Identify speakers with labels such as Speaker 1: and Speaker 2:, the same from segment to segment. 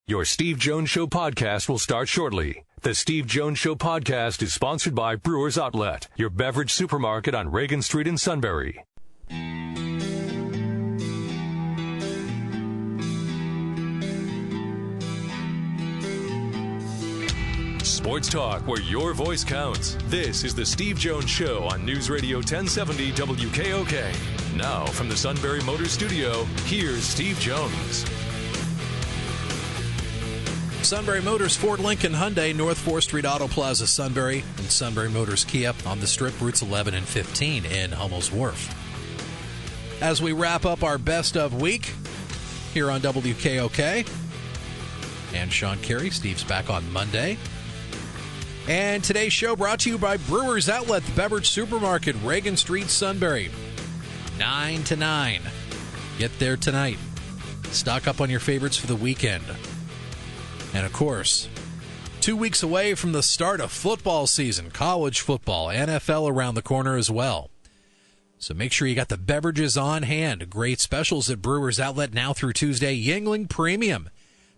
Speaker 1: Your Steve Jones Show podcast will start shortly. The Steve Jones Show podcast is sponsored by Brewers Outlet, your beverage supermarket on Reagan Street in Sunbury. Sports talk where your voice counts. This is the Steve Jones Show on News Radio 1070 WKOK. Now from the Sunbury Motors Studio, here's Steve Jones.
Speaker 2: Sunbury Motors, Ford, Lincoln, Hyundai, North 4th Street Auto Plaza, Sunbury, and Sunbury Motors Kia on the Strip, routes 11 and 15 in Hummel's Wharf. As we wrap up our best of week here on WKOK, and Sean Carey, Steve's back on Monday. And today's show brought to you by Brewers Outlet, the beverage supermarket, Reagan Street, Sunbury, 9 to 9. Get there tonight. Stock up on your favorites for the weekend. And, of course, 2 weeks away from the start of football season, college football, NFL around the corner as well. So make sure you got the beverages on hand. Great specials at Brewers Outlet now through Tuesday. Yuengling Premium,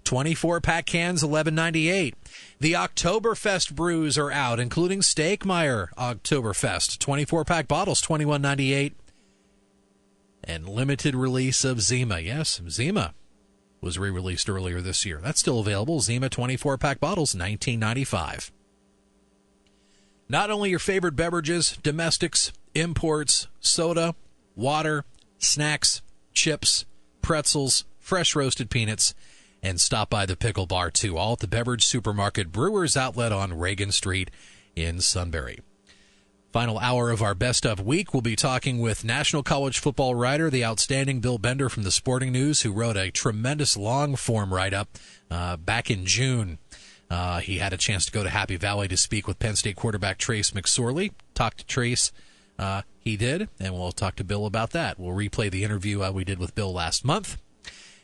Speaker 2: 24-pack cans, $11.98. The Oktoberfest brews are out, including Steakmeyer Oktoberfest, 24-pack bottles, $21.98. And limited release of Zima. Yes, Zima was re-released earlier this year. That's still available. Zima 24-pack bottles, $19.95. Not only your favorite beverages, domestics, imports, soda, water, snacks, chips, pretzels, fresh roasted peanuts, and stop by the pickle bar, too. All at the beverage supermarket Brewers Outlet on Reagan Street in Sunbury. Final hour of our best of week, we'll be talking with National College Football writer, the outstanding Bill Bender from the Sporting News, who wrote a tremendous long-form write-up back in June. He had a chance to go to Happy Valley to speak with Penn State quarterback Trace McSorley. Talk to Trace, he did, and we'll talk to Bill about that. We'll replay the interview we did with Bill last month.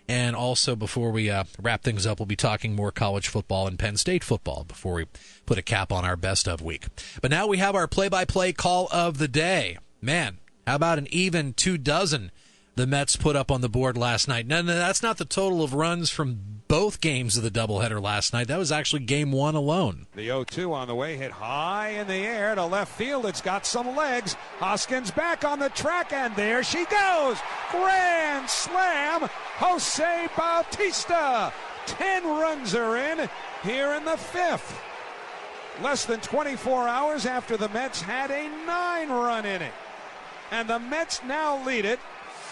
Speaker 2: And also, before we wrap things up, we'll be talking more college football and Penn State football before we put a cap on our best of week. But now we have our play-by-play call of the day. Man, how about an even 24 the Mets put up on the board last night? No, that's not the total of runs from both games of the doubleheader last night. That was actually game one alone.
Speaker 3: The 0-2 on the way, hit high in the air to left field. It's got some legs. Hoskins back on the track, and there she goes. Grand slam, Jose Bautista. 10 runs are in here in the fifth. Less than 24 hours after the Mets had a 9-run inning. And the Mets now lead it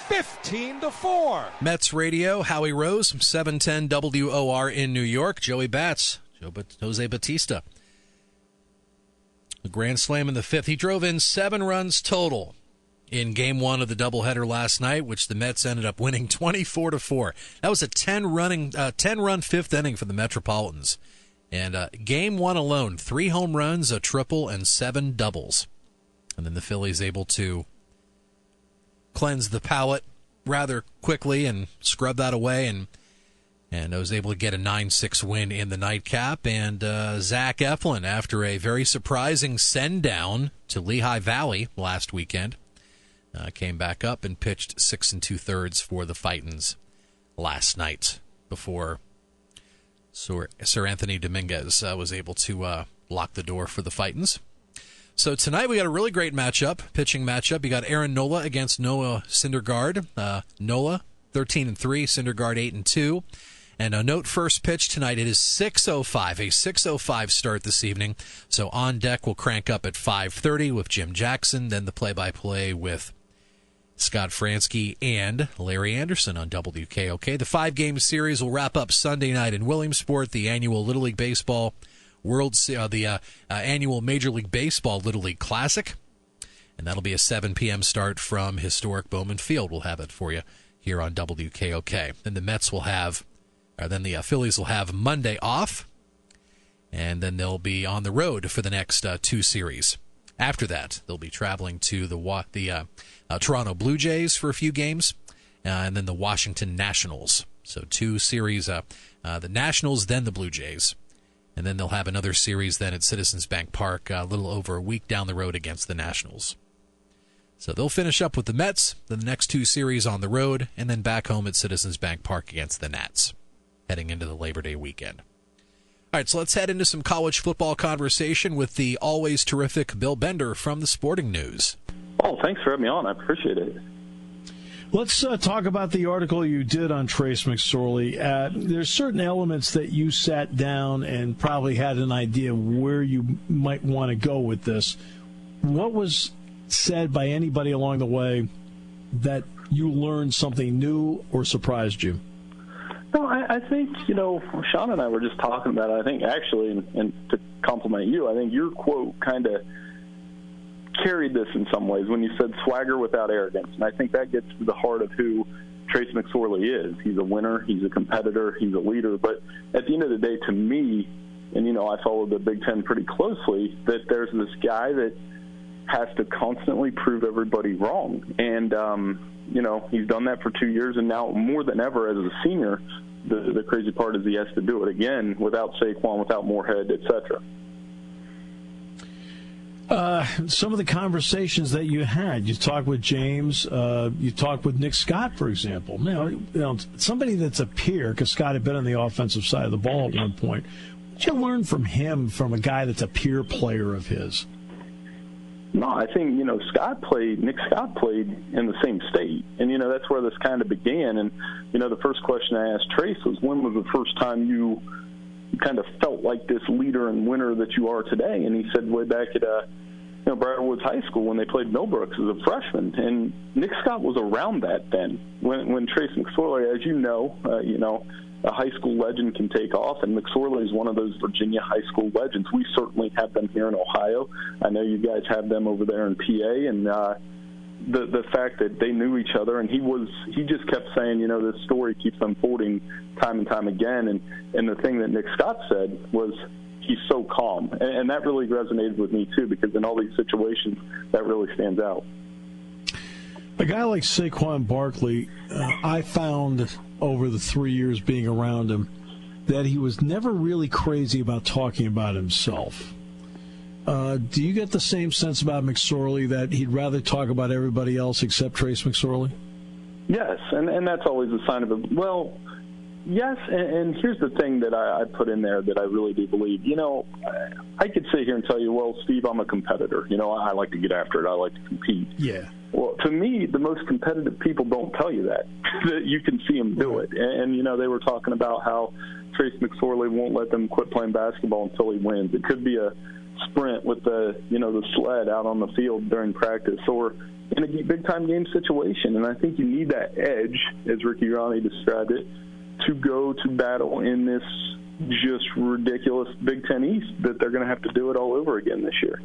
Speaker 3: 15-4.
Speaker 2: Mets radio, Howie Rose from 710 WOR in New York. Joey Bats, Jose Bautista. A grand slam in the fifth. He drove in 7 runs total in game one of the doubleheader last night, which the Mets ended up winning 24-4. That was a 10-run fifth inning for the Metropolitans. And game one alone, 3 home runs, a triple, and 7 doubles. And then the Phillies able to cleanse the palate rather quickly and scrub that away, and I was able to get a 9-6 win in the nightcap. And Zach Eflin, after a very surprising send-down to Lehigh Valley last weekend, came back up and pitched 6 2/3 for the Fightins last night before Sir Anthony Dominguez was able to lock the door for the Fightins. So tonight we got a really great pitching matchup. You got Aaron Nola against Noah Syndergaard. Nola 13-3, Syndergaard 8-2. And a note first pitch tonight. It is 6:05, a 6:05 start this evening. So on deck we'll crank up at 5:30 with Jim Jackson. Then the play-by-play with Scott Fransky and Larry Anderson on WKOK. The 5-game series will wrap up Sunday night in Williamsport, the annual Little League Baseball annual Major League Baseball Little League Classic, and that'll be a 7 p.m. start from historic Bowman Field. We'll have it for you here on WKOK. Then the Phillies will have Monday off, and then they'll be on the road for the next 2 series. After that, they'll be traveling to the Toronto Blue Jays for a few games, and then the Washington Nationals. So 2 series, the Nationals, then the Blue Jays. And then they'll have another series then at Citizens Bank Park a little over a week down the road against the Nationals. So they'll finish up with the Mets, then the next 2 series on the road, and then back home at Citizens Bank Park against the Nats. heading into the Labor Day weekend. All right, so let's head into some college football conversation with the always terrific Bill Bender from the Sporting News.
Speaker 4: Oh, thanks for having me on. I appreciate it.
Speaker 5: Let's talk about the article you did on Trace McSorley. There's certain elements that you sat down and probably had an idea where you might want to go with this. What was said by anybody along the way that you learned something new or surprised you?
Speaker 4: No, I think, Sean and I were just talking about it. I think actually, and to compliment you, I think your quote kind of carried this in some ways when you said swagger without arrogance. And I think that gets to the heart of who Trace McSorley is. He's a winner. He's a competitor. He's a leader. But at the end of the day, to me, and, I follow the Big Ten pretty closely, that there's this guy that has to constantly prove everybody wrong. And, he's done that for 2 years, and now more than ever as a senior, the crazy part is he has to do it again without Saquon, without Moorhead, et cetera.
Speaker 5: Some of the conversations that you had, you talked with James, you talked with Nick Scott, for example. Now, somebody that's a peer, because Scott had been on the offensive side of the ball at one point. What did you learn from him, from a guy that's a peer player of his?
Speaker 4: No, I think, Nick Scott played in the same state. And, that's where this kind of began. And, the first question I asked Trace was, when was the first time you kind of felt like this leader and winner that you are today? And he said way back at, Briarwoods High School when they played Millbrooks as a freshman. And Nick Scott was around that then. When Trace McSorley, as a high school legend can take off, and McSorley is one of those Virginia high school legends. We certainly have them here in Ohio. I know you guys have them over there in PA, and the fact that they knew each other, and he just kept saying, this story keeps unfolding time and time again, and the thing that Nick Scott said was he's so calm, and that really resonated with me too, because in all these situations, that really stands out.
Speaker 5: A guy like Saquon Barkley, I found over the 3 years being around him that he was never really crazy about talking about himself. Do you get the same sense about McSorley, that he'd rather talk about everybody else except Trace McSorley?
Speaker 4: Yes, and that's always a sign of a, well, yes, and here's the thing that I put in there that I really do believe. I could sit here and tell you, well, Steve, I'm a competitor. I like to get after it. I like to compete.
Speaker 5: Yeah.
Speaker 4: Well, to me, the most competitive people don't tell you that you can see them do it. And they were talking about how Trace McSorley won't let them quit playing basketball until he wins. It could be a sprint with the sled out on the field during practice, or in a big-time game situation. And I think you need that edge, as Ricky Ronnie described it, to go to battle in this just ridiculous Big Ten East that they're going to have to do it all over again this year.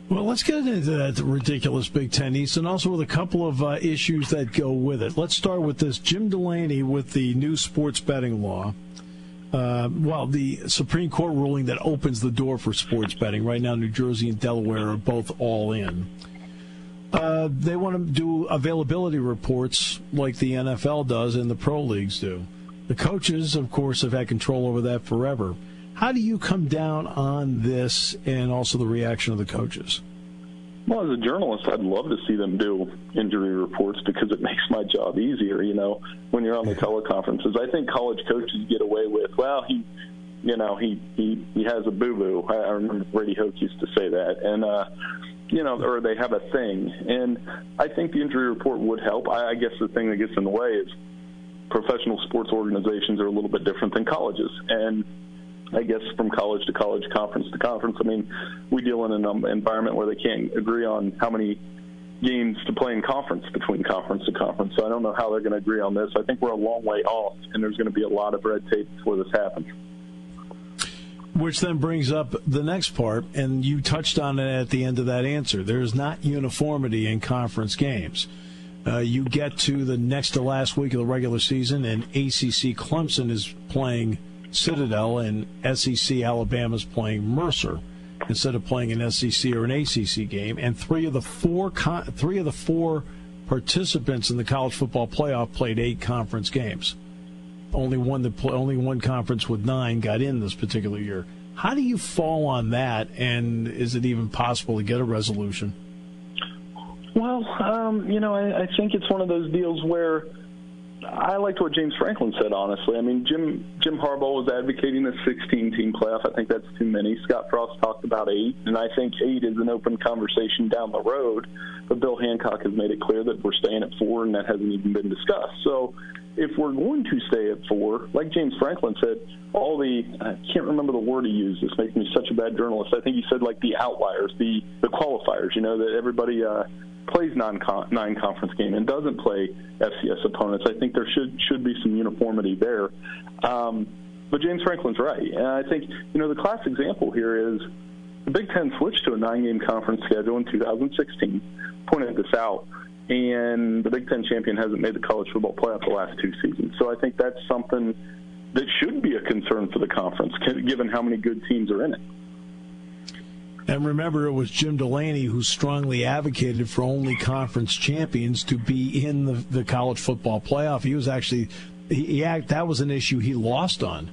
Speaker 5: Well, let's get into that ridiculous Big Ten East, and also with a couple of issues that go with it. Let's start with this. Jim Delaney with the new sports betting law. The Supreme Court ruling that opens the door for sports betting. Right now, New Jersey and Delaware are both all in. They want to do availability reports like the NFL does and the pro leagues do. The coaches, of course, have had control over that forever. How do you come down on this and also the reaction of the coaches?
Speaker 4: Well, as a journalist, I'd love to see them do injury reports because it makes my job easier, when you're on the teleconferences. I think college coaches get away with, well, he has a boo-boo. I remember Brady Hoke used to say that. And, or they have a thing. And I think the injury report would help. I guess the thing that gets in the way is professional sports organizations are a little bit different than colleges. And I guess from college to college, conference to conference, we deal in an environment where they can't agree on how many games to play in conference between conference to conference. So I don't know how they're going to agree on this. I think we're a long way off, and there's going to be a lot of red tape before this happens.
Speaker 5: Which then brings up the next part, and you touched on it at the end of that answer. There's not uniformity in conference games. You get to the next to last week of the regular season, and ACC Clemson is playing Citadel, and SEC Alabama's playing Mercer instead of playing an SEC or an ACC game. And three of the four participants in the college football playoff played 8 conference games. Only one conference with 9 got in this particular year. How do you fall on that, and is it even possible to get a resolution?
Speaker 4: Well, I think it's one of those deals where I liked what James Franklin said, honestly. I mean, Jim Harbaugh was advocating a 16-team playoff. I think that's too many. Scott Frost talked about 8, and I think 8 is an open conversation down the road. But Bill Hancock has made it clear that we're staying at 4, and that hasn't even been discussed. So if we're going to stay at 4, like James Franklin said, I can't remember the word he used. This makes me such a bad journalist. I think he said, like, the outliers, the qualifiers, that everybody plays non-conference game and doesn't play FCS opponents. I think there should be some uniformity there. But James Franklin's right. And I think, the class example here is the Big Ten switched to a 9-game conference schedule in 2016, pointed this out, and the Big Ten champion hasn't made the college football playoff the last 2 seasons. So I think that's something that should be a concern for the conference, given how many good teams are in it.
Speaker 5: And remember, it was Jim Delaney who strongly advocated for only conference champions to be in the college football playoff. He was actually, that was an issue he lost on.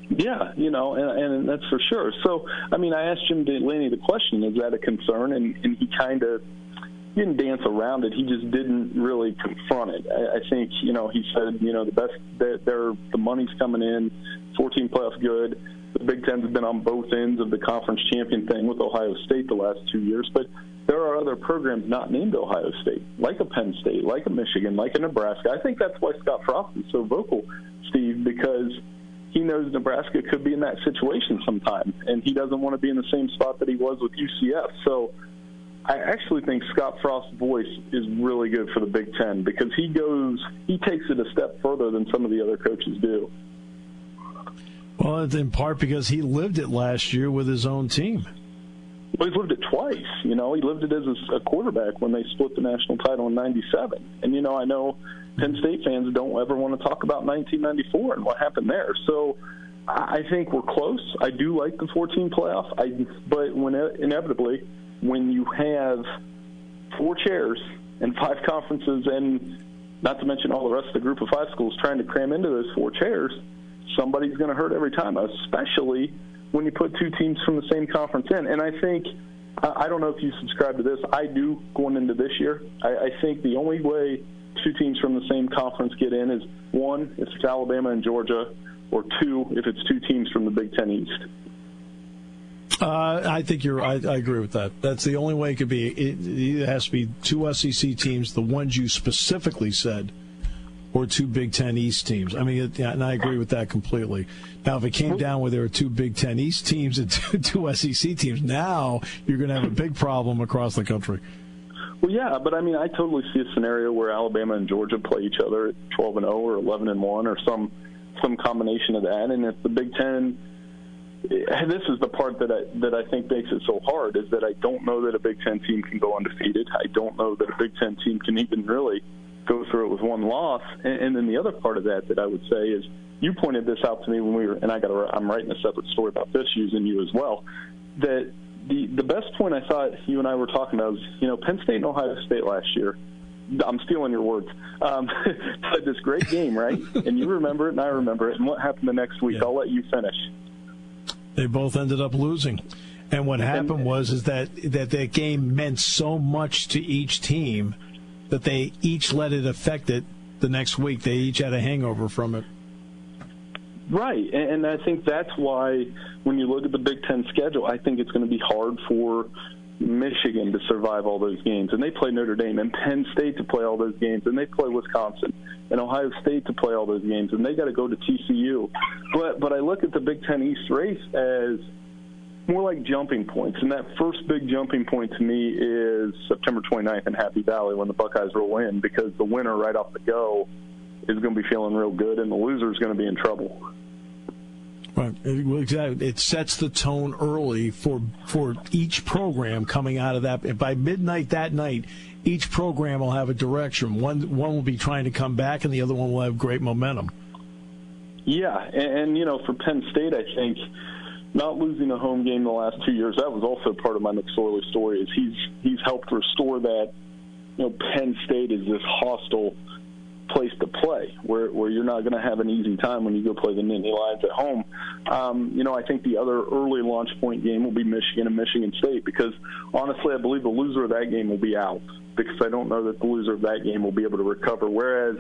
Speaker 4: Yeah, and that's for sure. So, I mean, I asked Jim Delaney the question, is that a concern? And he kind of didn't dance around it. He just didn't really confront it. I think, he said, the best, the money's coming in, 14 playoff good. The Big Ten's been on both ends of the conference champion thing with Ohio State the last 2 years, but there are other programs not named Ohio State, like a Penn State, like a Michigan, like a Nebraska. I think that's why Scott Frost is so vocal, Steve, because he knows Nebraska could be in that situation sometime, and he doesn't want to be in the same spot that he was with UCF. So I actually think Scott Frost's voice is really good for the Big Ten because he takes it a step further than some of the other coaches do.
Speaker 5: Well, it's in part because he lived it last year with his own team.
Speaker 4: Well, he's lived it twice. He lived it as a quarterback when they split the national title in '97. And, I know Penn State fans don't ever want to talk about 1994 and what happened there. So I think we're close. I do like the 14 playoff. But inevitably, when you have 4 chairs and 5 conferences and not to mention all the rest of the group of 5 schools trying to cram into those 4 chairs, somebody's going to hurt every time, especially when you put 2 teams from the same conference in. And I think, I don't know if you subscribe to this, I do going into this year. I think the only way 2 teams from the same conference get in is, 1, if it's Alabama and Georgia, or 2, if it's 2 teams from the Big Ten East.
Speaker 5: I think I agree with that. That's the only way it could be. It has to be 2 SEC teams, the ones you specifically said, or 2 Big Ten East teams. I mean, and I agree with that completely. Now, if it came down where there were 2 Big Ten East teams and 2 SEC teams, now you're going to have a big problem across the country.
Speaker 4: Well, yeah, but I mean, I totally see a scenario where Alabama and Georgia play each other at 12-0 or 11-1 or some combination of that. And if the Big Ten, and this is the part that I think makes it so hard, is that I don't know that a Big Ten team can go undefeated. I don't know that a Big Ten team can even really go through it with 1 loss. And then the other part of that I would say is, you pointed this out to me when we were, and I'm writing a separate story about this using you as well, that the best point I thought you and I were talking about was, Penn State and Ohio State last year, I'm stealing your words, played this great game, right? And you remember it and I remember it. And what happened the next week? Yeah. I'll let you finish.
Speaker 5: They both ended up losing. And what happened was that game meant so much to each team that they each let it affect it the next week. They each had a hangover from it.
Speaker 4: Right, and I think that's why when you look at the Big Ten schedule, I think it's going to be hard for Michigan to survive all those games. And they play Notre Dame, and Penn State to play all those games, and they play Wisconsin, and Ohio State to play all those games, and they got to go to TCU. But I look at the Big Ten East race as more like jumping points, and that first big jumping point to me is September 29th in Happy Valley when the Buckeyes roll in, because the winner right off the go is going to be feeling real good, and the loser is going to be in trouble.
Speaker 5: Right, exactly. It sets the tone early for each program coming out of that. By midnight that night, each program will have a direction. One will be trying to come back, and the other one will have great momentum. Yeah,
Speaker 4: and for Penn State, I think not losing a home game the last 2 years, that was also part of my McSorley story, is he's helped restore that. Penn State is this hostile place to play where you're not going to have an easy time when you go play the Nittany Lions at home. I think the other early launch point game will be Michigan and Michigan State, because honestly I believe the loser of that game will be out, because I don't know that the loser of that game will be able to recover. Whereas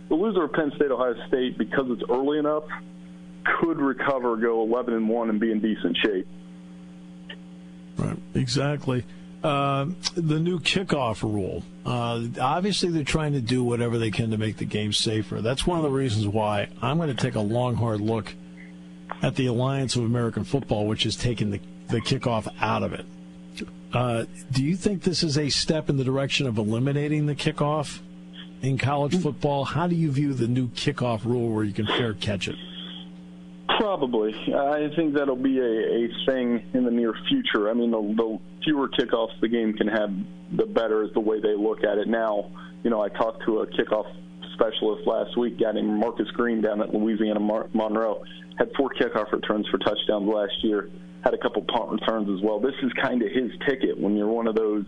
Speaker 4: the loser of Penn State, Ohio State, because it's early enough, could recover, go 11-1, and be in decent shape.
Speaker 5: Right, exactly. The new kickoff rule. Obviously, they're trying to do whatever they can to make the game safer. That's one of the reasons why I'm going to take a long, hard look at the Alliance of American Football, which has taken the kickoff out of it. Do you think this is a step in the direction of eliminating the kickoff in college football? How do you view the new kickoff rule where you can fair catch it?
Speaker 4: Probably. I think that'll be a thing in the near future. I mean, the fewer kickoffs the game can have, the better is the way they look at it now. You know, I talked to a kickoff specialist last week, a guy named Marcus Green down at Louisiana Monroe. Had 4 kickoff returns for touchdowns last year. Had a couple punt returns as well. This is kind of his ticket. When you're one of those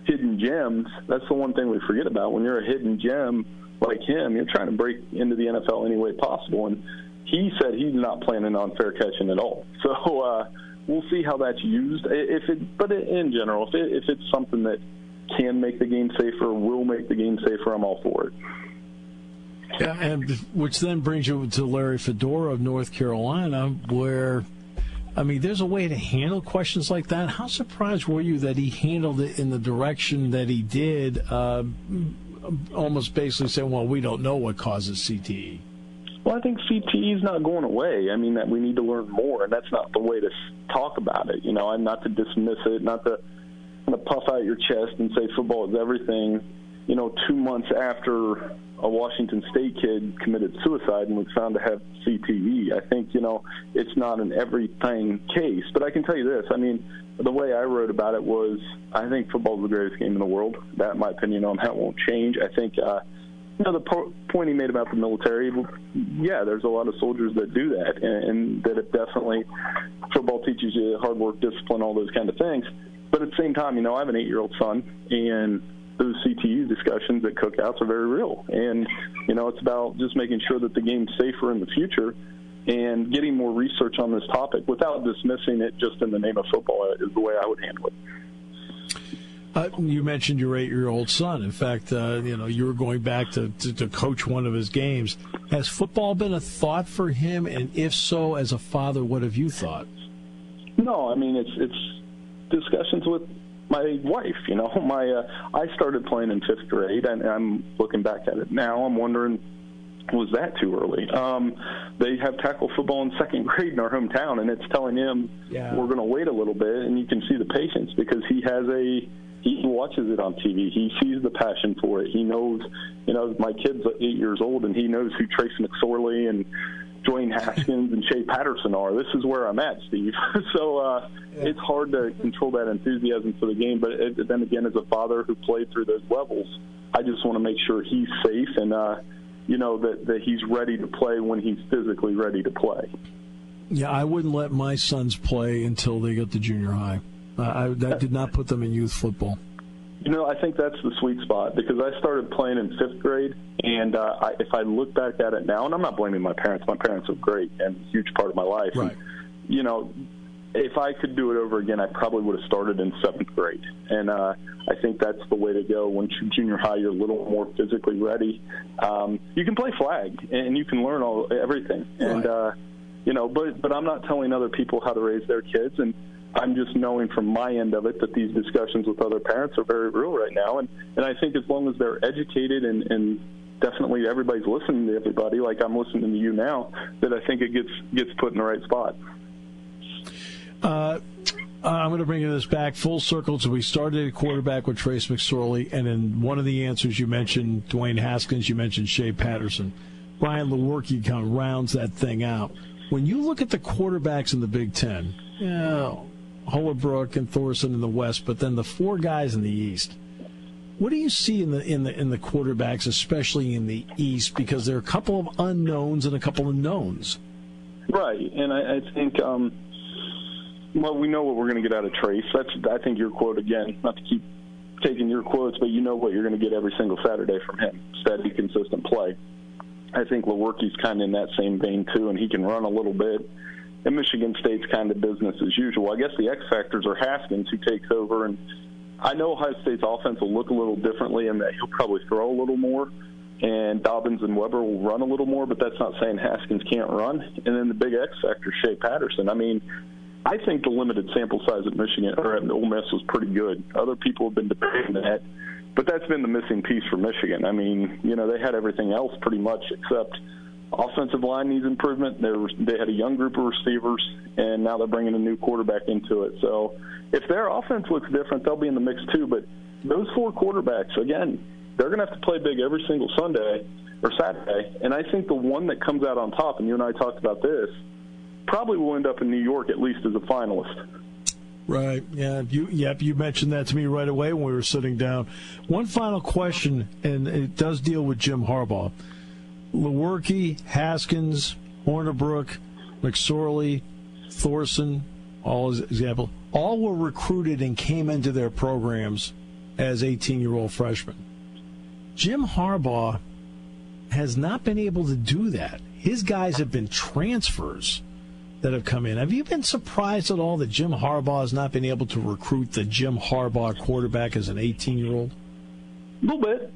Speaker 4: hidden gems, that's the one thing we forget about. When you're a hidden gem like him, you're trying to break into the NFL any way possible. And he said he's not planning on fair catching at all. So we'll see how that's used. But in general, if it's something that can make the game safer, will make the game safer, I'm all for it.
Speaker 5: Yeah, and which then brings you to Larry Fedora of North Carolina, where, I mean, there's a way to handle questions like that. How surprised were you that he handled it in the direction that he did, almost basically saying, well, we don't know what causes CTE?
Speaker 4: Well, I think CTE is not going away. I mean, that we need to learn more, and that's not the way to talk about it. You know, and not to dismiss it, not to kind of puff out your chest and say football is everything. You know, 2 months after a Washington State kid committed suicide and was found to have CTE, I think, you know, it's not an everything case. But I can tell you this. I mean, the way I wrote about it was, I think football is the greatest game in the world. That, in my opinion, on that won't change. I think you know, the point he made about the military, yeah, there's a lot of soldiers that do that, and that it definitely, football teaches you hard work, discipline, all those kind of things. But at the same time, you know, I have an 8-year-old son, and those CTE discussions at cookouts are very real. And, you know, it's about just making sure that the game's safer in the future and getting more research on this topic without dismissing it just in the name of football is the way I would handle it.
Speaker 5: You mentioned your 8-year-old son. In fact, you know, you were going back to coach one of his games. Has football been a thought for him? And if so, as a father, what have you thought?
Speaker 4: No, I mean, it's discussions with my wife. You know, I started playing in 5th grade, and I'm looking back at it now. I'm wondering, was that too early? They have tackle football in 2nd grade in our hometown, and it's telling him we're going to wait a little bit, and you can see the patience because he watches it on TV. He sees the passion for it. He knows, you know, my kid's 8 years old, and he knows who Trace McSorley and Dwayne Haskins and Shea Patterson are. This is where I'm at, Steve. So it's hard to control that enthusiasm for the game. But then again, as a father who played through those levels, I just want to make sure he's safe and, you know, that he's ready to play when he's physically ready to play.
Speaker 5: Yeah, I wouldn't let my sons play until they get to junior high. I did not put them in youth football.
Speaker 4: You know, I think that's the sweet spot because I started playing in 5th grade, and if I look back at it now, and I'm not blaming my parents are great and a huge part of my life.
Speaker 5: Right.
Speaker 4: And, you know, if I could do it over again, I probably would have started in 7th grade. And I think that's the way to go. Once you're junior high, you're a little more physically ready. You can play flag, and you can learn everything.
Speaker 5: Right.
Speaker 4: And, you know, but I'm not telling other people how to raise their kids, and I'm just knowing from my end of it that these discussions with other parents are very real right now. And I think as long as they're educated and definitely everybody's listening to everybody, like I'm listening to you now, that I think it gets put in the right spot.
Speaker 5: I'm going to bring this back full circle. So we started at quarterback with Trace McSorley, and in one of the answers you mentioned Dwayne Haskins, you mentioned Shea Patterson. Brian Lewerke kind of rounds that thing out. When you look at the quarterbacks in the Big Ten, Holbrook and Thorson in the West, but then the 4 guys in the East. What do you see in the quarterbacks, especially in the East? Because there are a couple of unknowns and a couple of knowns.
Speaker 4: Right, and I think, well, we know what we're going to get out of Trace. That's, I think, your quote again. Not to keep taking your quotes, but you know what you're going to get every single Saturday from him: steady, consistent play. I think Lewerke's kind of in that same vein too, and he can run a little bit. And Michigan State's kind of business as usual. I guess the X factors are Haskins, who takes over, and I know Ohio State's offense will look a little differently and that he'll probably throw a little more. and Dobbins and Weber will run a little more, but that's not saying Haskins can't run. And then the big X factor, Shea Patterson. I mean, I think the limited sample size at Michigan or at Ole Miss was pretty good. Other people have been debating that, but that's been the missing piece for Michigan. I mean, they had everything else pretty much except offensive line needs improvement. They had a young group of receivers, and now they're bringing a new quarterback into it. So if their offense looks different, they'll be in the mix too. But those 4 quarterbacks, again, they're going to have to play big every single Sunday or Saturday. And I think the one that comes out on top, and you and I talked about this, probably will end up in New York at least as a finalist.
Speaker 5: Right. Yeah. You mentioned that to me right away when we were sitting down. One final question, and it does deal with Jim Harbaugh. Lewerke, Haskins, Hornibrook, McSorley, Thorson, all as example, all were recruited and came into their programs as 18-year-old freshmen. Jim Harbaugh has not been able to do that. His guys have been transfers that have come in. Have you been surprised at all that Jim Harbaugh has not been able to recruit the Jim Harbaugh quarterback as an 18-year-old?
Speaker 4: A little bit.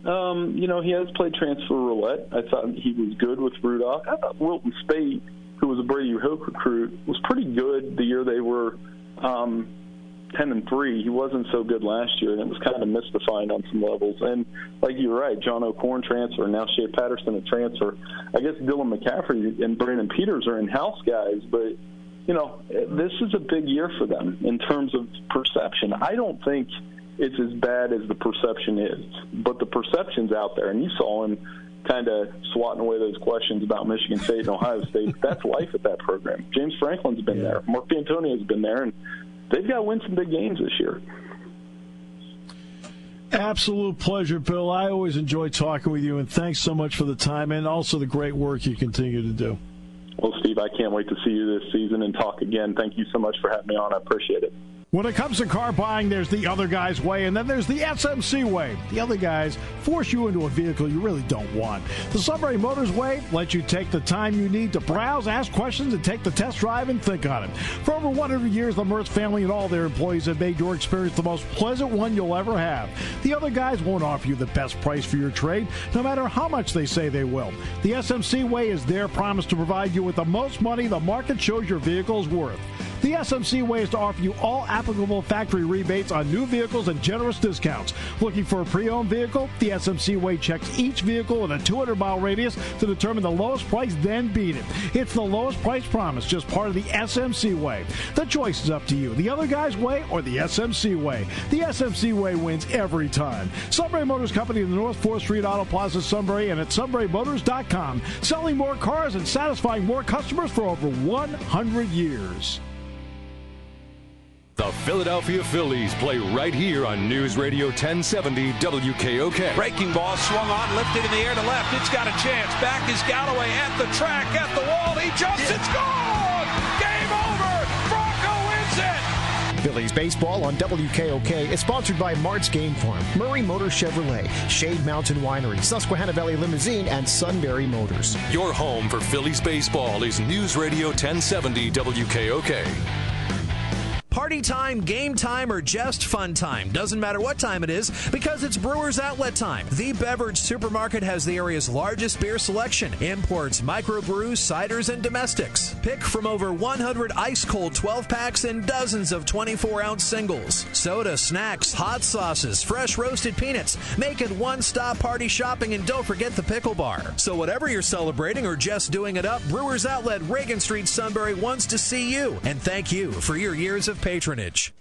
Speaker 4: He has played transfer roulette. I thought he was good with Rudolph. I thought Wilton Spate, who was a Brady Hoke recruit, was pretty good the year they were 10-3. He wasn't so good last year, and it was kind of mystifying on some levels. And like you're right, John O'Korn transfer, now Shea Patterson a transfer. I guess Dylan McCaffrey and Brandon Peters are in-house guys, but this is a big year for them in terms of perception. I don't think it's as bad as the perception is, but the perception's out there, and you saw him kind of swatting away those questions about Michigan State and Ohio State. That's life at that program. James Franklin's been there. Mark D'Antonio's been there, and they've got to win some big games this year.
Speaker 5: Absolute pleasure, Bill. I always enjoy talking with you, and thanks so much for the time and also the great work you continue to do.
Speaker 4: Well, Steve, I can't wait to see you this season and talk again. Thank you so much for having me on. I appreciate it.
Speaker 5: When it comes to car buying, there's the other guy's way, and then there's the SMC way. The other guys force you into a vehicle you really don't want. The Sunbury Motors way lets you take the time you need to browse, ask questions, and take the test drive and think on it. For over 100 years, the Mertz family and all their employees have made your experience the most pleasant one you'll ever have. The other guys won't offer you the best price for your trade, no matter how much they say they will. The SMC way is their promise to provide you with the most money the market shows your vehicle is worth. The SMC way is to offer you all applicable factory rebates on new vehicles and generous discounts. Looking for a pre-owned vehicle? The SMC way checks each vehicle in a 200-mile radius to determine the lowest price, then beat it. It's the lowest price promise, just part of the SMC way. The choice is up to you, the other guy's way or the SMC way. The SMC way wins every time. Sunbury Motors Company in the North 4th Street Auto Plaza, Sunbury, and at sunburymotors.com. Selling more cars and satisfying more customers for over 100 years.
Speaker 1: The Philadelphia Phillies play right here on News Radio 1070 WKOK.
Speaker 3: Breaking ball swung on, lifted in the air to left. It's got a chance. Back is Galloway at the track, at the wall. He jumps. It's gone. Game over. Bronco wins it.
Speaker 6: Phillies baseball on WKOK is sponsored by Mart's Game Farm, Murray Motor Chevrolet, Shade Mountain Winery, Susquehanna Valley Limousine, and Sunbury Motors.
Speaker 1: Your home for Phillies baseball is News Radio 1070 WKOK.
Speaker 2: Party time, game time, or just fun time. Doesn't matter what time it is because it's Brewers Outlet time. The beverage supermarket has the area's largest beer selection. Imports, microbrews, ciders, and domestics. Pick from over 100 ice-cold 12-packs and dozens of 24-ounce singles. Soda, snacks, hot sauces, fresh roasted peanuts. Make it one-stop party shopping, and don't forget the pickle bar. So whatever you're celebrating or just doing it up, Brewers Outlet, Reagan Street, Sunbury wants to see you. And thank you for your years of patronage.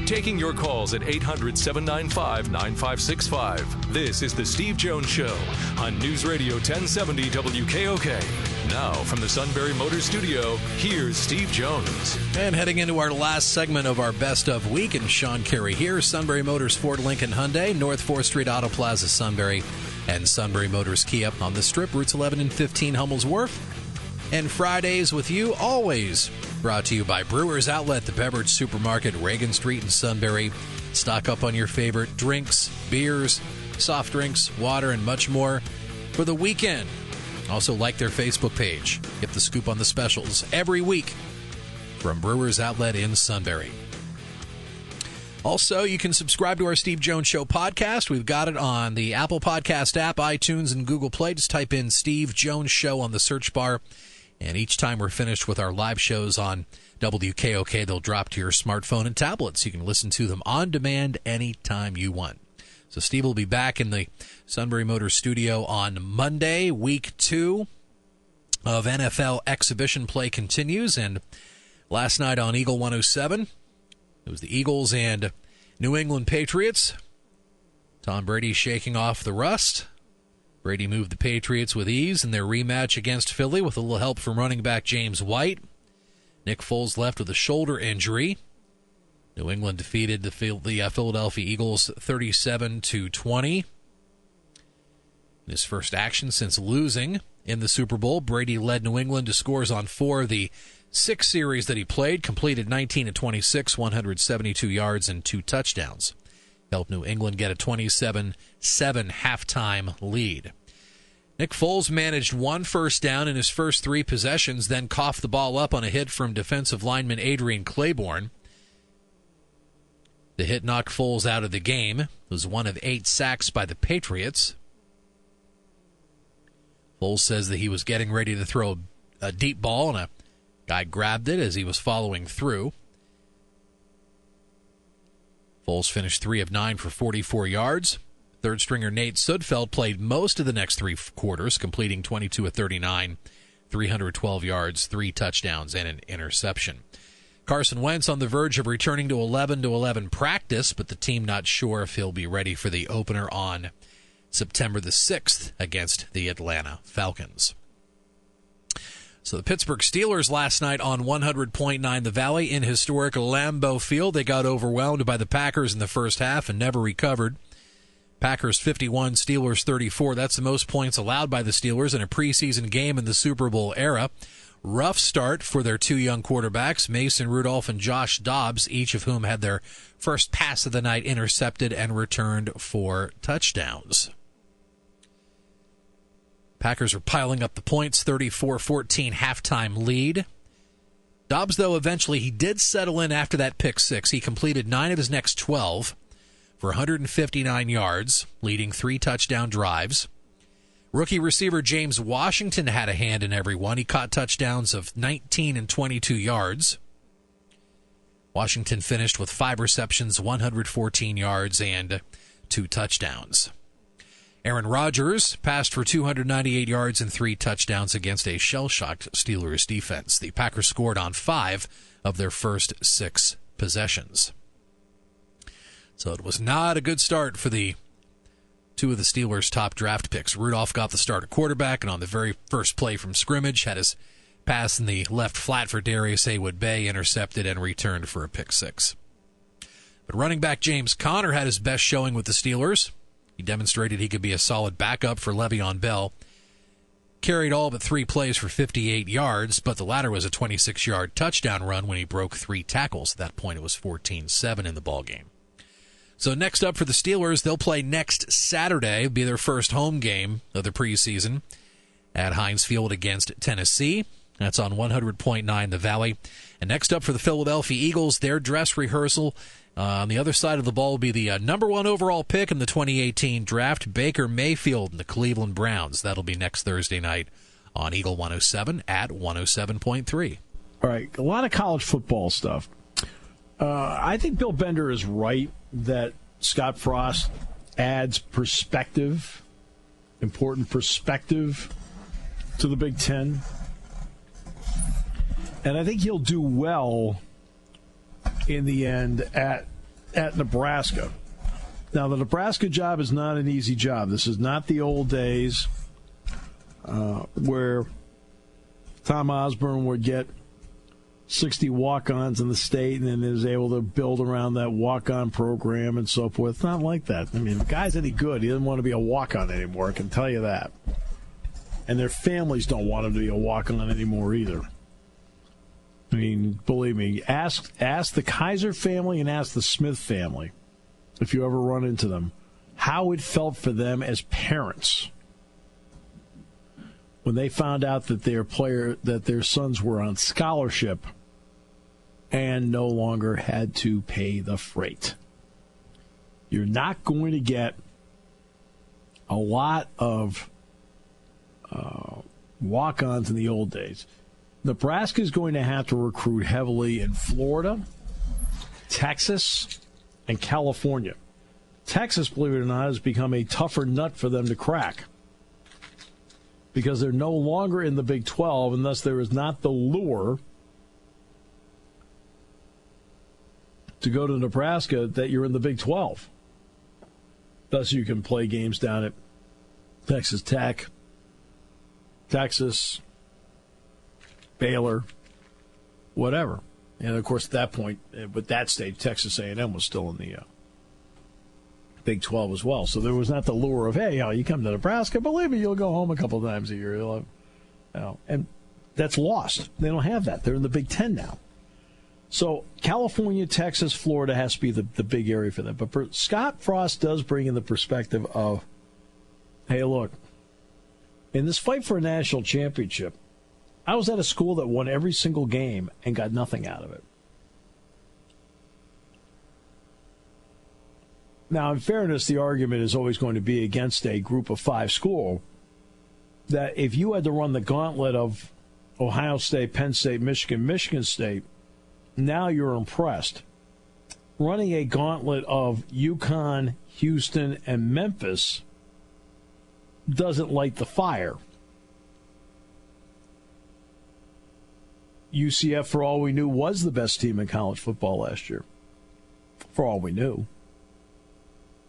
Speaker 1: Taking your calls at 800-795-9565. This is the Steve Jones Show on News Radio 1070 WKOK. Now from the Sunbury Motors Studio, here's Steve Jones.
Speaker 2: And heading into our last segment of our Best of Week, and Sean Carey here, Sunbury Motors Ford Lincoln Hyundai, North 4th Street Auto Plaza, Sunbury, and Sunbury Motors Kia on the Strip, routes 11 and 15, Hummel's Wharf. And Fridays with you, always brought to you by Brewers Outlet, the beverage supermarket, Reagan Street in Sunbury. Stock up on your favorite drinks, beers, soft drinks, water, and much more for the weekend. Also like their Facebook page. Get the scoop on the specials every week from Brewers Outlet in Sunbury. Also, you can subscribe to our Steve Jones Show podcast. We've got it on the Apple Podcast app, iTunes, and Google Play. Just type in Steve Jones Show on the search bar. And each time we're finished with our live shows on WKOK, they'll drop to your smartphone and tablets. You can listen to them on demand anytime you want. So Steve will be back in the Sunbury Motors studio on Monday. Week 2 of NFL exhibition play continues. And last night on Eagle 107, it was the Eagles and New England Patriots. Tom Brady shaking off the rust. Brady moved the Patriots with ease in their rematch against Philly with a little help from running back James White. Nick Foles left with a shoulder injury. New England defeated the Philadelphia Eagles 37-20. In his first action since losing in the Super Bowl, Brady led New England to scores on 4 of the 6 series that he played, completed 19 of 26, 172 yards, and 2 touchdowns. Helped New England get a 27-7 halftime lead. Nick Foles managed 1 first down in his first 3 possessions, then coughed the ball up on a hit from defensive lineman Adrian Claiborne. The hit knocked Foles out of the game. It was 1 of 8 sacks by the Patriots. Foles says that he was getting ready to throw a deep ball, and a guy grabbed it as he was following through. Foles finished 3 of 9 for 44 yards. Third stringer Nate Sudfeld played most of the next 3 quarters, completing 22 of 39, 312 yards, 3 touchdowns, and an interception. Carson Wentz on the verge of returning to 11-11 practice, but the team not sure if he'll be ready for the opener on September the 6th against the Atlanta Falcons. So the Pittsburgh Steelers last night on 100.9 The Valley in historic Lambeau Field. They got overwhelmed by the Packers in the first half and never recovered. Packers 51, Steelers 34. That's the most points allowed by the Steelers in a preseason game in the Super Bowl era. Rough start for their 2 young quarterbacks, Mason Rudolph and Josh Dobbs, each of whom had their first pass of the night intercepted and returned for touchdowns. Packers are piling up the points, 34-14 halftime lead. Dobbs, though, eventually he did settle in after that pick 6. He completed 9 of his next 12 for 159 yards, leading 3 touchdown drives. Rookie receiver James Washington had a hand in every one. He caught touchdowns of 19 and 22 yards. Washington finished with 5 receptions, 114 yards, and 2 touchdowns. Aaron Rodgers passed for 298 yards and 3 touchdowns against a shell-shocked Steelers defense. The Packers scored on 5 of their first 6 possessions. So it was not a good start for the 2 of the Steelers' top draft picks. Rudolph got the start at quarterback, and on the very first play from scrimmage, had his pass in the left flat for Darius Haywood-Bay, intercepted and returned for a pick 6. But running back James Conner had his best showing with the Steelers. He demonstrated he could be a solid backup for Le'Veon Bell. Carried all but 3 plays for 58 yards, but the latter was a 26-yard touchdown run when he broke 3 tackles. At that point, it was 14-7 in the ballgame. So next up for the Steelers, they'll play next Saturday. It'll be their first home game of the preseason at Heinz Field against Tennessee. That's on 100.9 The Valley. And next up for the Philadelphia Eagles, their dress rehearsal on the other side of the ball will be the number 1 overall pick in the 2018 draft, Baker Mayfield and the Cleveland Browns. That'll be next Thursday night on Eagle 107 at 107.3.
Speaker 5: All right, a lot of college football stuff. I think Bill Bender is right that Scott Frost adds perspective, important perspective, to the Big Ten. And I think he'll do well in the end at Nebraska. Now, the Nebraska job is not an easy job. This is not the old days where Tom Osborne would get 60 walk-ons in the state and then is able to build around that walk-on program and so forth. It's not like that. I mean, if the guy's any good, he doesn't want to be a walk-on anymore, I can tell you that. And their families don't want him to be a walk-on anymore either. I mean, believe me, ask the Kaiser family and ask the Smith family, if you ever run into them, how it felt for them as parents when they found out that their sons were on scholarship and no longer had to pay the freight. You're not going to get a lot of walk-ons in the old days. Nebraska is going to have to recruit heavily in Florida, Texas, and California. Texas, believe it or not, has become a tougher nut for them to crack because they're no longer in the Big 12, and thus there is not the lure to go to Nebraska that you're in the Big 12. Thus you can play games down at Texas Tech, Texas, Baylor, whatever. And, of course, at that point, with that state, Texas A&M was still in the Big 12 as well. So there was not the lure of, hey, you come to Nebraska, believe me, you'll go home a couple of times a year. And that's lost. They don't have that. They're in the Big 10 now. So California, Texas, Florida has to be the big area for them. But Scott Frost does bring in the perspective of, hey, look, in this fight for a national championship, I was at a school that won every single game and got nothing out of it. Now, in fairness, the argument is always going to be against a group of 5 school that if you had to run the gauntlet of Ohio State, Penn State, Michigan, Michigan State, now you're impressed. Running a gauntlet of UConn, Houston, and Memphis doesn't light the fire. UCF, for all we knew, was the best team in college football last year. For all we knew.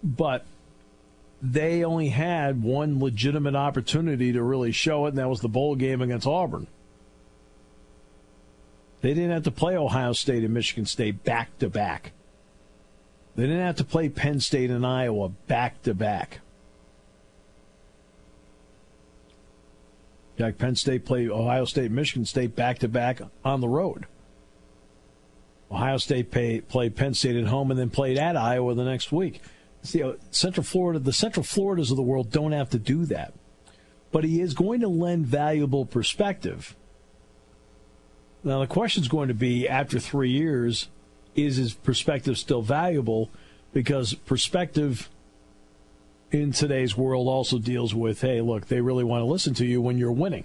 Speaker 5: But they only had one legitimate opportunity to really show it, and that was the bowl game against Auburn. They didn't have to play Ohio State and Michigan State back-to-back. They didn't have to play Penn State and Iowa back-to-back. Like Penn State played Ohio State and Michigan State back-to-back on the road. Ohio State played Penn State at home and then played at Iowa the next week. See, the Central Floridas of the world don't have to do that. But he is going to lend valuable perspective. Now, the question is going to be, after 3 years, is his perspective still valuable? Because perspective in today's world also deals with, hey, look, they really want to listen to you when you're winning.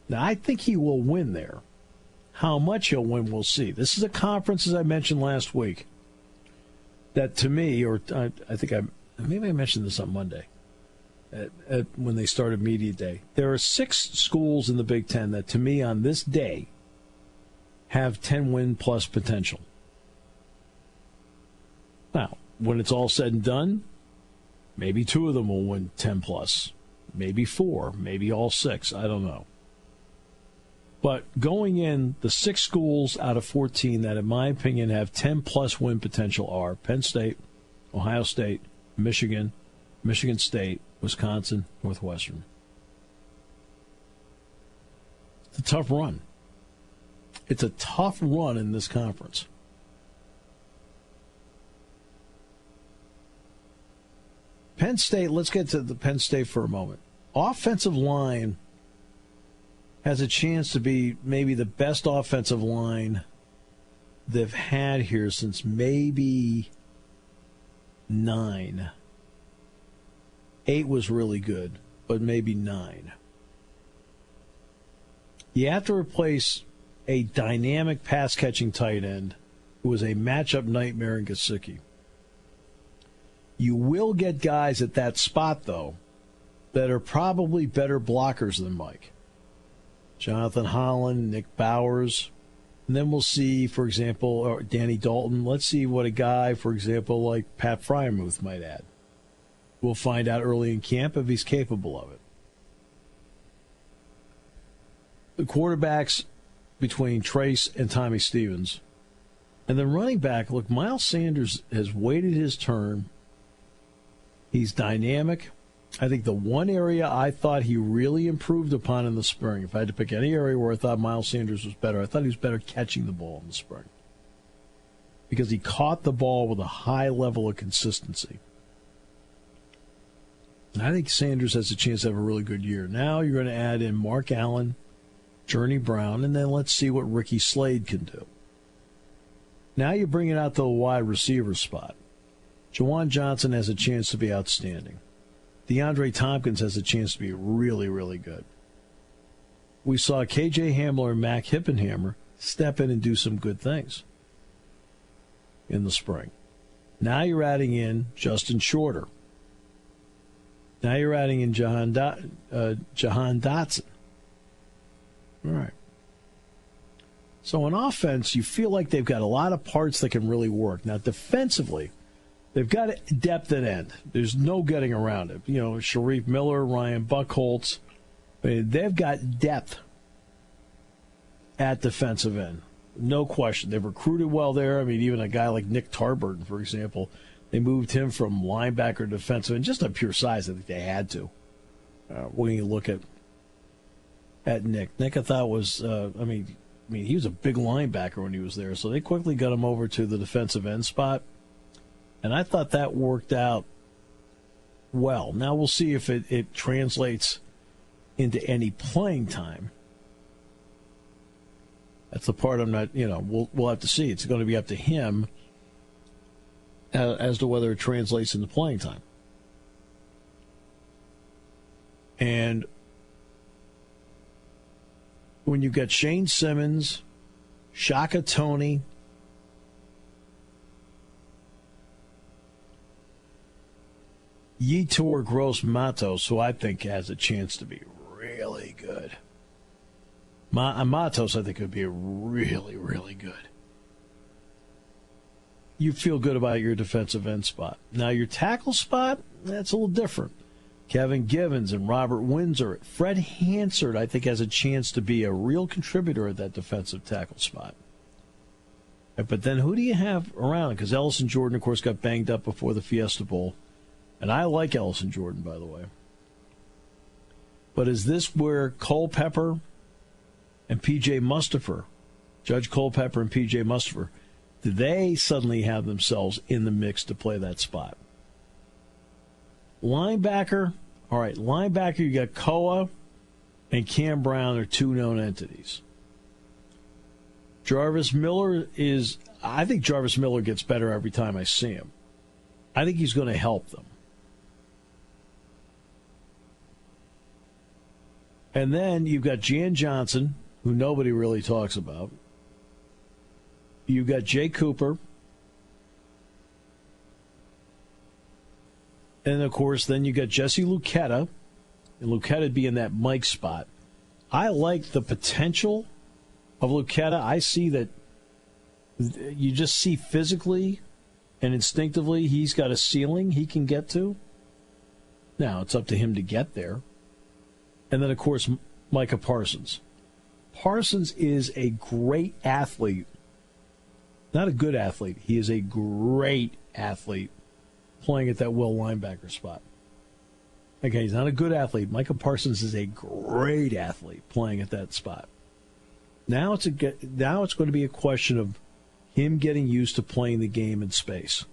Speaker 5: Now, I think he will win there. How much he'll win, we'll see. This is a conference, as I mentioned last week, that to me, or I think maybe I mentioned this on Monday, when they started Media Day. There are 6 schools in the Big Ten that, to me, on this day, have 10-win-plus potential. Now, when it's all said and done, maybe 2 of them will win 10-plus. Maybe 4. Maybe all 6. I don't know. But going in, the 6 schools out of 14 that, in my opinion, have 10-plus win potential are Penn State, Ohio State, Michigan, Michigan State, Wisconsin, Northwestern. It's a tough run. It's a tough run in this conference. Penn State, let's get to the Penn State for a moment. Offensive line has a chance to be maybe the best offensive line they've had here since maybe 9. 8 was really good, but maybe 9. You have to replace a dynamic pass-catching tight end who was a matchup nightmare in Gesicki. You will get guys at that spot, though, that are probably better blockers than Mike. Jonathan Holland, Nick Bowers. And then we'll see, for example, Danny Dalton. Let's see what a guy, for example, like Pat Freiermuth might add. We'll find out early in camp if he's capable of it. The quarterbacks between Trace and Tommy Stevens. And then running back, look, Miles Sanders has waited his turn. He's dynamic. I think the one area I thought he really improved upon in the spring, if I had to pick any area where I thought Miles Sanders was better, I thought he was better catching the ball in the spring. Because he caught the ball with a high level of consistency. And I think Sanders has a chance to have a really good year. Now you're going to add in Mark Allen, Journey Brown, and then let's see what Ricky Slade can do. Now you bring it out to the wide receiver spot. Jawan Johnson has a chance to be outstanding. DeAndre Tompkins has a chance to be really, really good. We saw KJ Hamler and Mac Hippenhammer step in and do some good things in the spring. Now you're adding in Justin Shorter. Now you're adding in Jahan Dotson. All right. So on offense, you feel like they've got a lot of parts that can really work. Now defensively, they've got depth at end. There's no getting around it. You know, Sharif Miller, Ryan Buchholz, they've got depth at defensive end. No question. They've recruited well there. I mean, even a guy like Nick Tarburton, for example, they moved him from linebacker to defensive end just on pure size. I think they had to. When you look at Nick, I thought was, I mean, he was a big linebacker when he was there, so they quickly got him over to the defensive end spot, and I thought that worked out well. Now we'll see if it translates into any playing time. That's the part I'm not, we'll have to see. It's going to be up to him as to whether it translates into playing time. And when you've got Shane Simmons, Shaka Toney, Yetur Gross-Matos, who I think has a chance to be really good. Matos, I think, could be really, really good. You feel good about your defensive end spot. Now, your tackle spot, that's a little different. Kevin Givens and Robert Windsor. Fred Hansard, I think, has a chance to be a real contributor at that defensive tackle spot. But then who do you have around? Because Ellison Jordan, of course, got banged up before the Fiesta Bowl. And I like Ellison Jordan, by the way. But is this where Culpepper and P.J. Mustipher, Judge Culpepper and P.J. Mustipher, do they suddenly have themselves in the mix to play that spot? Linebacker, all right, linebacker, you got Koa and Cam Brown are two known entities. Jarvis Miller I think Jarvis Miller gets better every time I see him. I think he's going to help them. And then you've got Jan Johnson, who nobody really talks about. You've got Jay Cooper. And, of course, then you got Jesse Luketa. And Luketa'd be in that Mike spot. I like the potential of Luketa. I see that you just see physically and instinctively he's got a ceiling he can get to. Now, it's up to him to get there. And then, of course, Micah Parsons. Parsons is a great athlete. Not a good athlete. He is a great athlete playing at that will linebacker spot. Okay, he's not a good athlete. Micah Parsons is a great athlete playing at that spot. Now it's going to be a question of him getting used to playing the game in space.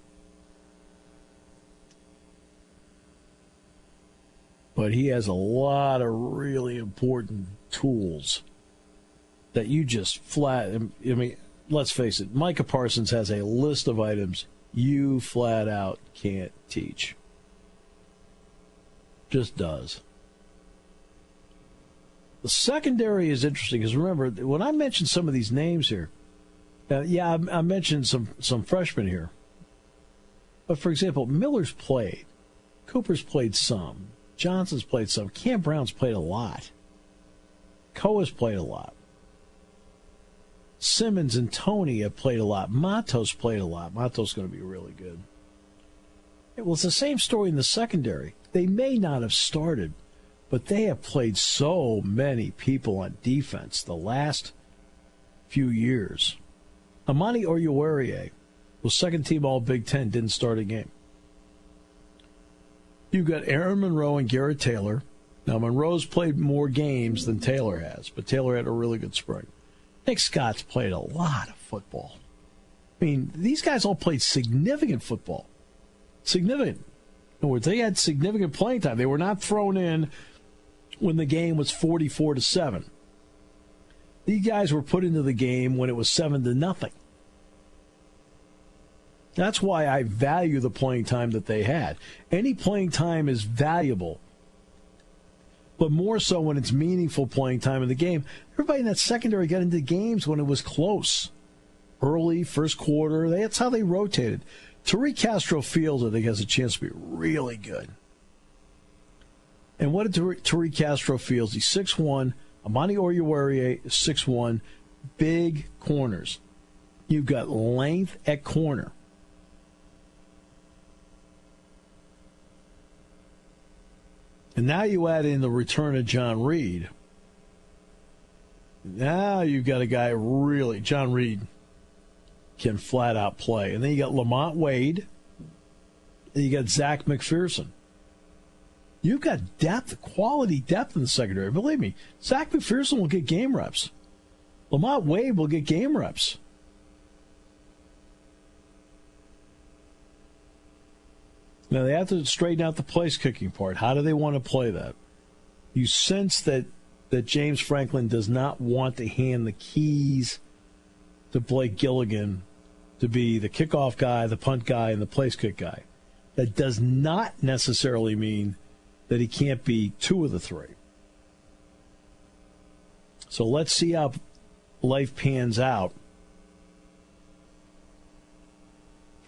Speaker 5: But he has a lot of really important tools that you just flat. I mean, let's face it, Micah Parsons has a list of items you flat out can't teach. Just does. The secondary is interesting because remember, when I mentioned some of these names here, I mentioned some freshmen here. But for example, Miller's played. Cooper's played some. Johnson's played some. Cam Brown's played a lot. Koa's played a lot. Simmons and Toney have played a lot. Matos played a lot. Matos is going to be really good. Well, it's the same story in the secondary. They may not have started, but they have played so many people on defense the last few years. Amani Oruwariye was second-team All-Big Ten, didn't start a game. You've got Aaron Monroe and Garrett Taylor. Now, Monroe's played more games than Taylor has, but Taylor had a really good spring. Nick Scott's played a lot of football. I mean, these guys all played significant football. Significant. In other words, they had significant playing time. They were not thrown in when the game was 44-7. These guys were put into the game when it was 7-0. That's why I value the playing time that they had. Any playing time is valuable, but more so when it's meaningful playing time in the game. Everybody in that secondary got into games when it was close. Early, first quarter, that's how they rotated. Tariq Castro-Fields, I think, has a chance to be really good. And what did Tariq Castro-Fields? He's 6'1". Amani Oruwariye is 6'1". Big corners. You've got length at corner. And now you add in the return of John Reed. Now you've got a guy really, John Reed can flat out play. And then you got Lamont Wade. And you got Zach McPherson. You've got depth, quality depth in the secondary. Believe me, Zach McPherson will get game reps. Lamont Wade will get game reps. Now, they have to straighten out the place kicking part. How do they want to play that? You sense that James Franklin does not want to hand the keys to Blake Gilligan to be the kickoff guy, the punt guy, and the place kick guy. That does not necessarily mean that he can't be two of the three. So let's see how life pans out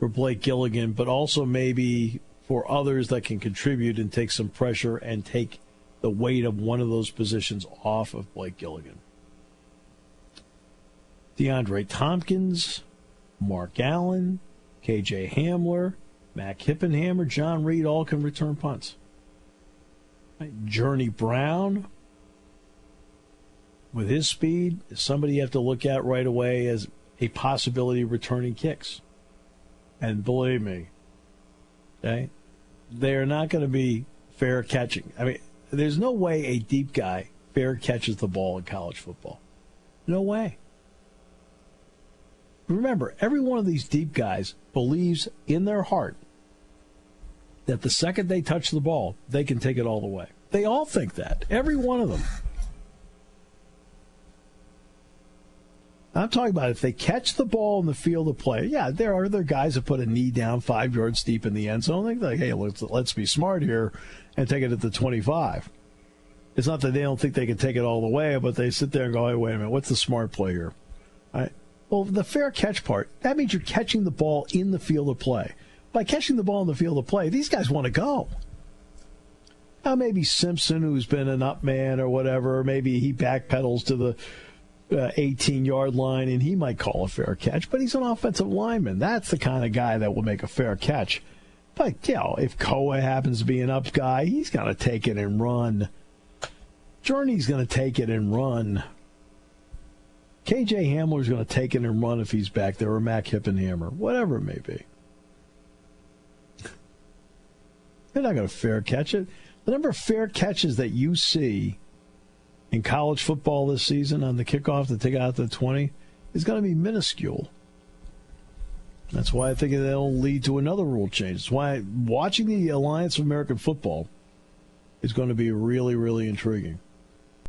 Speaker 5: for Blake Gilligan, but also maybe for others that can contribute and take some pressure and take the weight of one of those positions off of Blake Gilligan. DeAndre Tompkins, Mark Allen, KJ Hamler, Mac Hippenhammer, John Reed all can return punts. Right. Journey Brown, with his speed, is somebody you have to look at right away as a possibility of returning kicks. And believe me, okay, they're not going to be fair catching. I mean, there's no way a deep guy fair catches the ball in college football. No way. Remember, every one of these deep guys believes in their heart that the second they touch the ball, they can take it all the way. They all think that. Every one of them. I'm talking about if they catch the ball in the field of play. Yeah, there are other guys that put a knee down 5 yards deep in the end zone. They're like, hey, let's be smart here and take it at the 25. It's not that they don't think they can take it all the way, but they sit there and go, hey, wait a minute, what's the smart play here? All right. Well, the fair catch part, that means you're catching the ball in the field of play. By catching the ball in the field of play, these guys want to go. Now, maybe Simpson, who's been an up man or whatever, or maybe he backpedals to the 18-yard line, and he might call a fair catch, but he's an offensive lineman. That's the kind of guy that will make a fair catch. But, you know, if Koa happens to be an up guy, he's going to take it and run. Journey's going to take it and run. KJ Hamler's going to take it and run if he's back there, or Mac Hippenhammer, whatever it may be. They're not going to fair catch it. The number of fair catches that you see in college football this season on the kickoff to take out the 20 is going to be minuscule. That's why I think that'll lead to another rule change. That's why watching the Alliance of American Football is going to be really, really intriguing.